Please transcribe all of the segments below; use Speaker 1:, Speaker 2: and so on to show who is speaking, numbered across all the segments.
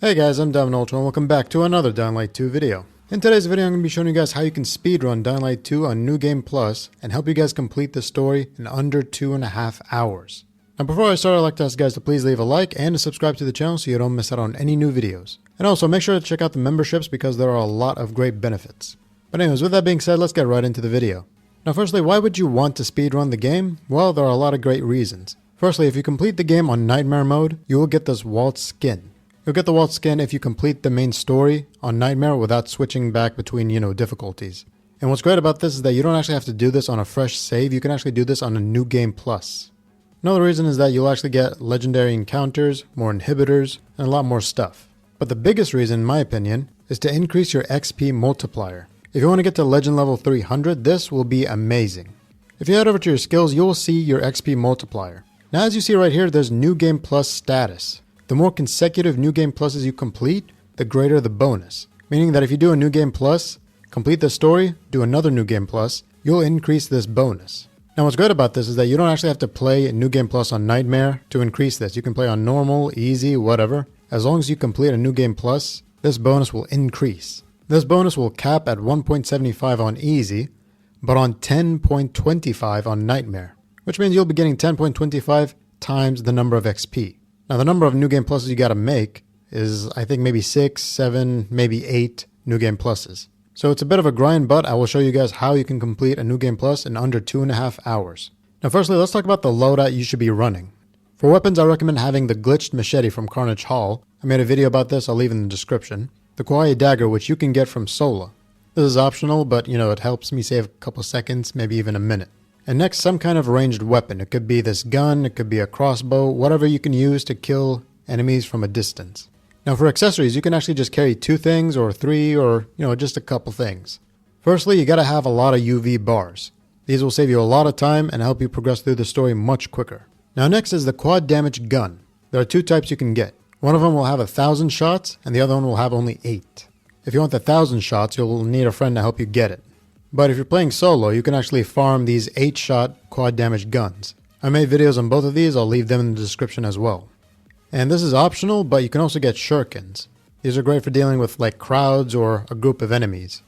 Speaker 1: Hey guys, I'm Nvme and welcome back to another Dying Light 2 video. In today's video, I'm going to be showing you guys how you can speedrun Dying Light 2 on New Game Plus and help you guys complete the story in under 2.5 hours. Now before I start, I'd like to ask you guys to please leave a like and to subscribe to the channel so you don't miss out on any new videos. And also make sure to check out the memberships because there are a lot of great benefits. But anyways, with that being said, let's get right into the video. Now firstly, why would you want to speedrun the game? Well, there are a lot of great reasons. Firstly, if you complete the game on Nightmare mode, you will get this waltz skin. You'll get the waltz skin if you complete the main story on Nightmare without switching back between, difficulties. And what's great about this is that you don't actually have to do this on a fresh save, you can actually do this on a New Game Plus. Another reason is that you'll actually get legendary encounters, more inhibitors, and a lot more stuff. But the biggest reason, in my opinion, is to increase your XP multiplier. If you want to get to legend level 300, this will be amazing. If you head over to your skills, you will see your XP multiplier. Now as you see right here, there's New Game Plus status. The more consecutive New Game Pluses you complete, the greater the bonus. Meaning that if you do a New Game Plus, complete the story, do another New Game Plus, you'll increase this bonus. Now what's great about this is that you don't actually have to play New Game Plus on Nightmare to increase this. You can play on normal, easy, whatever. As long as you complete a New Game Plus, this bonus will increase. This bonus will cap at 1.75 on easy, but on 10.25 on Nightmare. Which means you'll be getting 10.25 times the number of XP. Now the number of New Game Pluses you gotta make is, I think, maybe 6, 7, maybe 8 New Game Pluses. So it's a bit of a grind, but I will show you guys how you can complete a New Game Plus in under 2.5 hours. Now firstly, let's talk about the loadout you should be running. For weapons, I recommend having the glitched machete from Carnage Hall. I made a video about this, I'll leave in the description. The Kawaii dagger, which you can get from Sola. This is optional, but it helps me save a couple seconds, maybe even a minute. And next, some kind of ranged weapon. It could be this gun, it could be a crossbow, whatever you can use to kill enemies from a distance. Now for accessories, you can actually just carry 2 things or 3 or, just a couple things. Firstly, you gotta have a lot of UV bars. These will save you a lot of time and help you progress through the story much quicker. Now next is the quad damage gun. There are 2 types you can get. One of them will have 1,000 shots and the other one will have only 8. If you want the 1,000 shots, you'll need a friend to help you get it. But if you're playing solo, you can actually farm these 8-shot quad damage guns. I made videos on both of these, I'll leave them in the description as well. And this is optional, but you can also get shurikens. These are great for dealing with crowds or a group of enemies.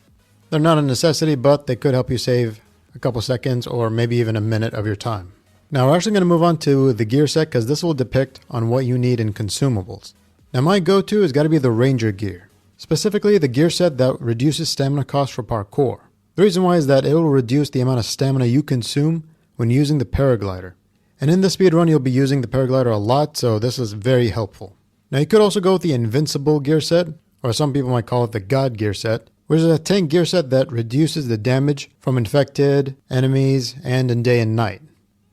Speaker 1: They're not a necessity, but they could help you save a couple seconds or maybe even a minute of your time. Now we're actually going to move on to the gear set because this will depict on what you need in consumables. Now my go-to has got to be the Ranger gear. Specifically the gear set that reduces stamina cost for parkour. The reason why is that it will reduce the amount of stamina you consume when using the paraglider. And in this speedrun you'll be using the paraglider a lot, so this is very helpful. Now you could also go with the Invincible gear set, or some people might call it the God gear set, which is a tank gear set that reduces the damage from infected, enemies, and in day and night.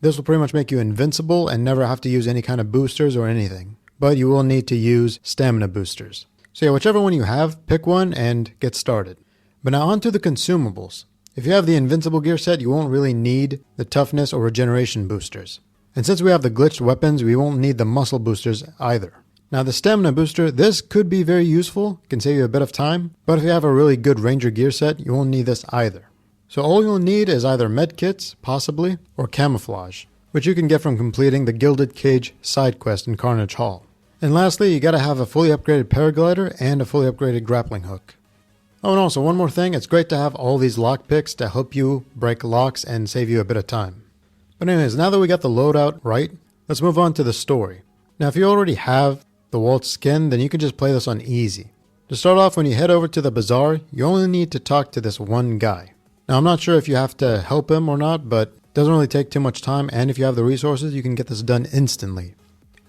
Speaker 1: This will pretty much make you invincible and never have to use any kind of boosters or anything. But you will need to use stamina boosters. So yeah, whichever one you have, pick one and get started. But now on to the consumables. If you have the Invincible gear set, you won't really need the toughness or regeneration boosters. And since we have the glitched weapons, we won't need the muscle boosters either. Now the stamina booster, this could be very useful, can save you a bit of time, but if you have a really good Ranger gear set, you won't need this either. So all you'll need is either medkits, possibly, or camouflage, which you can get from completing the Gilded Cage side quest in Carnage Hall. And lastly, you gotta have a fully upgraded paraglider and a fully upgraded grappling hook. Oh, and also one more thing, it's great to have all these lockpicks to help you break locks and save you a bit of time. But anyways, now that we got the loadout right, let's move on to the story. Now if you already have the waltz skin, then you can just play this on easy. To start off, when you head over to the bazaar, you only need to talk to this one guy. Now I'm not sure if you have to help him or not, but it doesn't really take too much time, and if you have the resources, you can get this done instantly.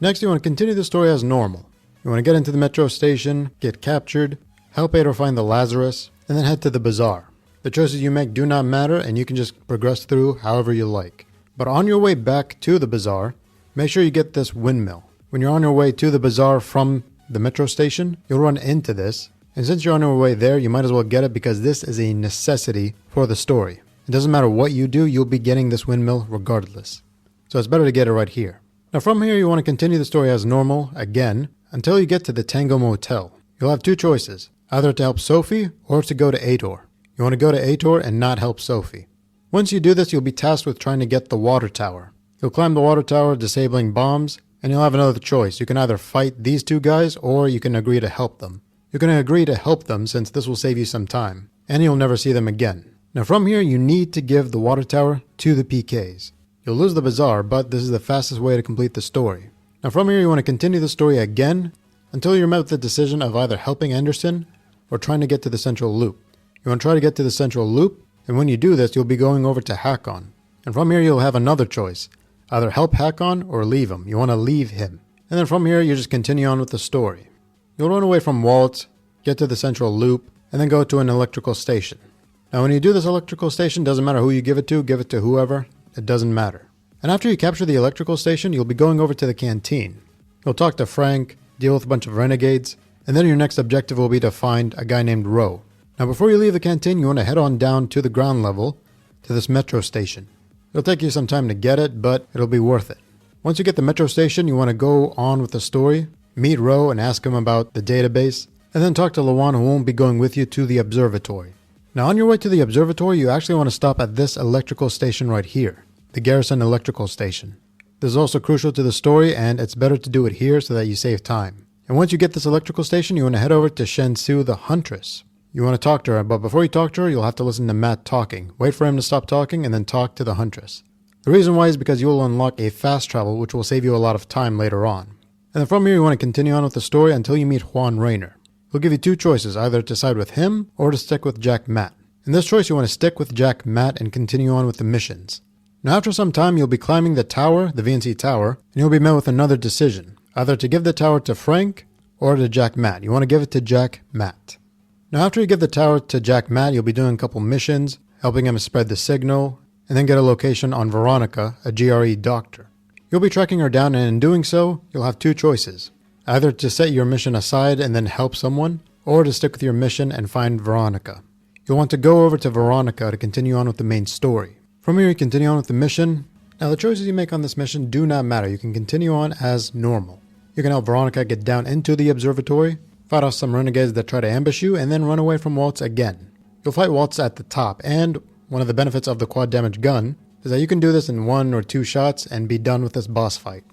Speaker 1: Next, you want to continue the story as normal. You want to get into the metro station, get captured, help Ador find the Lazarus, and then head to the bazaar. The choices you make do not matter and you can just progress through however you like. But on your way back to the bazaar, make sure you get this windmill. When you're on your way to the bazaar from the metro station, you'll run into this. And since you're on your way there, you might as well get it because this is a necessity for the story. It doesn't matter what you do, you'll be getting this windmill regardless. So it's better to get it right here. Now from here, you want to continue the story as normal, again, until you get to the Tango Motel. You'll have 2 choices. Either to help Sophie or to go to Ador. You want to go to Ador and not help Sophie. Once you do this, you'll be tasked with trying to get the water tower. You'll climb the water tower, disabling bombs, and you'll have another choice. You can either fight these two guys, or you can agree to help them. You're going to agree to help them since this will save you some time, and you'll never see them again. Now from here, you need to give the water tower to the PKs. You'll lose the bazaar, but this is the fastest way to complete the story. Now from here, you want to continue the story again until you're met with the decision of either helping Anderson or trying to get to the central loop. You want to try to get to the central loop, and when you do this, you'll be going over to Hakon. And from here, you'll have another choice. Either help Hakon or leave him. You want to leave him. And then from here, you just continue on with the story. You'll run away from Waltz, get to the central loop, and then go to an electrical station. Now when you do this electrical station, doesn't matter who you give it to whoever, it doesn't matter. And after you capture the electrical station, you'll be going over to the canteen. You'll talk to Frank, deal with a bunch of renegades, and then your next objective will be to find a guy named Ro. Now before you leave the canteen, you want to head on down to the ground level to this metro station. It'll take you some time to get it, but it'll be worth it. Once you get the metro station, you want to go on with the story, meet Ro and ask him about the database, and then talk to Lawan, who won't be going with you, to the observatory. Now on your way to the observatory, you actually want to stop at this electrical station right here, the Garrison Electrical Station. This is also crucial to the story, and it's better to do it here so that you save time. And once you get this electrical station, you want to head over to Shensu the Huntress. You want to talk to her, but before you talk to her, you'll have to listen to Matt talking. Wait for him to stop talking and then talk to the Huntress. The reason why is because you will unlock a fast travel, which will save you a lot of time later on. And then from here, you want to continue on with the story until you meet Juan Rayner. He'll give you two choices, either to side with him or to stick with Jack Matt. In this choice, you want to stick with Jack Matt and continue on with the missions. Now after some time, you'll be climbing the tower, the VNC tower, and you'll be met with another decision, either to give the tower to Frank or to Jack Matt. You want to give it to Jack Matt. Now after you give the tower to Jack Matt, you'll be doing a couple missions, helping him spread the signal, and then get a location on Veronica, a GRE doctor. You'll be tracking her down, and in doing so, you'll have two choices. Either to set your mission aside and then help someone, or to stick with your mission and find Veronica. You'll want to go over to Veronica to continue on with the main story. From here, you continue on with the mission. Now the choices you make on this mission do not matter. You can continue on as normal. You can help Veronica get down into the observatory, fight off some renegades that try to ambush you, and then run away from Waltz again. You'll fight Waltz at the top, and one of the benefits of the quad damage gun is that you can do this in 1 or 2 shots and be done with this boss fight.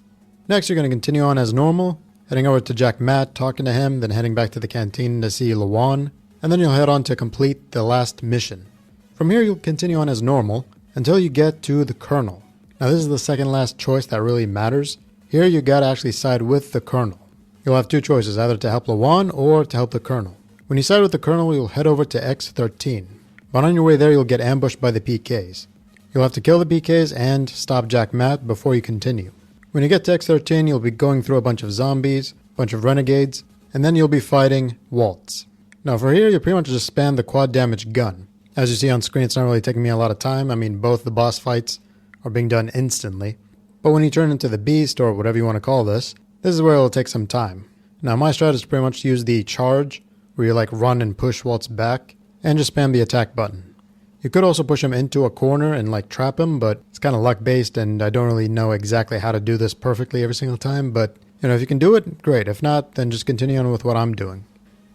Speaker 1: Next, you're going to continue on as normal, heading over to Jack Matt, talking to him, then heading back to the canteen to see Lawan, and then you'll head on to complete the last mission. From here, you'll continue on as normal until you get to the Colonel. Now this is the second last choice that really matters. Here you gotta actually side with the Colonel. You'll have two choices, either to help Lawan or to help the Colonel. When you side with the Colonel, you'll head over to X13. But on your way there, you'll get ambushed by the PKs. You'll have to kill the PKs and stop Jack Matt before you continue. When you get to X13, you'll be going through a bunch of zombies, a bunch of renegades, and then you'll be fighting Waltz. Now for here, you pretty much just spam the quad damage gun. As you see on screen, it's not really taking me a lot of time. I mean, both the boss fights are being done instantly. But when you turn into the beast, or whatever you want to call this is where it'll take some time. Now my strategy is pretty much to use the charge, where you like run and push Waltz back, and just spam the attack button. You could also push him into a corner and like trap him, but it's kind of luck based and I don't really know exactly how to do this perfectly every single time, but you know, if you can do it, great. If not, then just continue on with what I'm doing.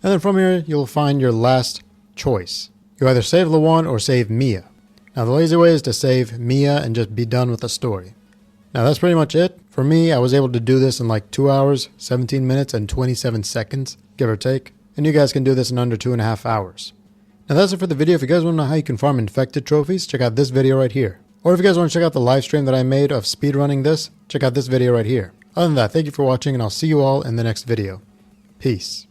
Speaker 1: And then from here, you'll find your last choice. You either save Lawan or save Mia. Now the lazy way is to save Mia and just be done with the story. Now that's pretty much it. For me, I was able to do this in like 2 hours, 17 minutes, and 27 seconds, give or take. And you guys can do this in under 2.5 hours. Now that's it for the video. If you guys want to know how you can farm infected trophies, check out this video right here. Or if you guys want to check out the live stream that I made of speedrunning this, check out this video right here. Other than that, thank you for watching and I'll see you all in the next video. Peace.